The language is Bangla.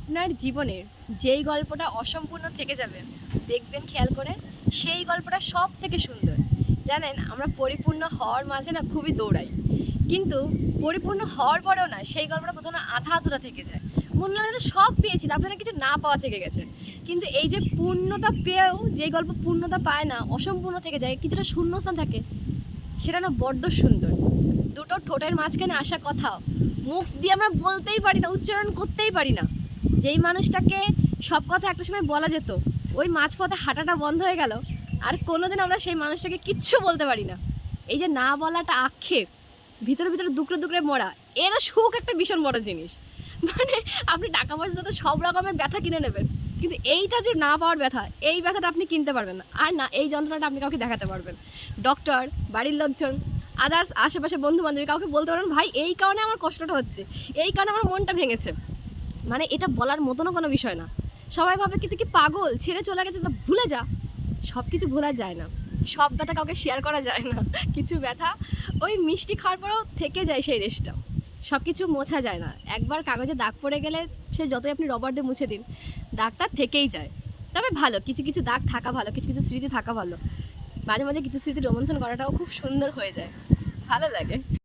আপনার জীবনের যেই গল্পটা অসম্পূর্ণ থেকে যাবে দেখবেন খেয়াল করে সেই গল্পটা সব থেকে সুন্দর। জানেন, আমরা পরিপূর্ণ হওয়ার মাঝে না খুবই দৌড়াই, কিন্তু পরিপূর্ণ হওয়ার পরেও না সেই গল্পটা কোথাও না আধা আধুরা থেকে যায়। মনে হয় যেন সব পেয়েছি, তারপরে না কিছু না পাওয়া থেকে গেছে। কিন্তু এই যে পূর্ণতা পেয়েও যেই গল্প পূর্ণতা পায় না, অসম্পূর্ণ থেকে যায়, কিছুটা শূন্যস্থান থাকে, সেটা না বড্ড সুন্দর। দুটো ঠোঁটের মাঝখানে আসা কথা মুখ দিয়ে আমরা বলতেই পারি না, উচ্চারণ করতেই পারি না। যেই মানুষটাকে সব কথা একটা সময় বলা যেত, ওই মাঝপথে হাঁটাটা বন্ধ হয়ে গেল, আর কোনোদিন আমরা সেই মানুষটাকে কিচ্ছু বলতে পারি না। এই যে না বলাটা আক্ষেপ, ভিতরে ভিতরে দুকড়ে দুকড়ে মরা, এরও সুখ একটা ভীষণ বড় জিনিস। মানে আপনি টাকা পয়সা তো সব রকমের ব্যথা কিনে নেবেন, কিন্তু এইটা যে না পাওয়ার ব্যথা, এই ব্যথাটা আপনি কিনতে পারবেন না। আর না এই যন্ত্রণাটা আপনি কাউকে দেখাতে পারবেন, ডক্টর, বাড়ির লোকজন, আদার্স আশেপাশে বন্ধু বান্ধবী, কাউকে বলতে পারবেন ভাই এই কারণে আমার কষ্টটা হচ্ছে, এই কারণে আমার মনটা ভেঙেছে। মানে এটা বলার মতনও কোনো বিষয় না। সবাই ভাবে কি তুই কি পাগল, ছেড়ে চলে গেছে তো ভুলে যা। সব কিছু ভোলা যায় না, সব ব্যথা কাউকে শেয়ার করা যায় না। কিছু ব্যথা ওই মিষ্টি খাওয়ার পরেও থেকে যায়, সেই রেশটা। সব কিছু মোছা যায় না, একবার কাগজে দাগ পড়ে গেলে সে যতই আপনি রবার দিয়ে মুছে দিন, দাগটা থেকেই যায়। তবে ভালো, কিছু কিছু দাগ থাকা ভালো, কিছু কিছু স্মৃতি থাকা ভালো। মাঝে মাঝে কিছু স্মৃতি রোমন্থন করাটাও খুব সুন্দর হয়ে যায়, ভালো লাগে।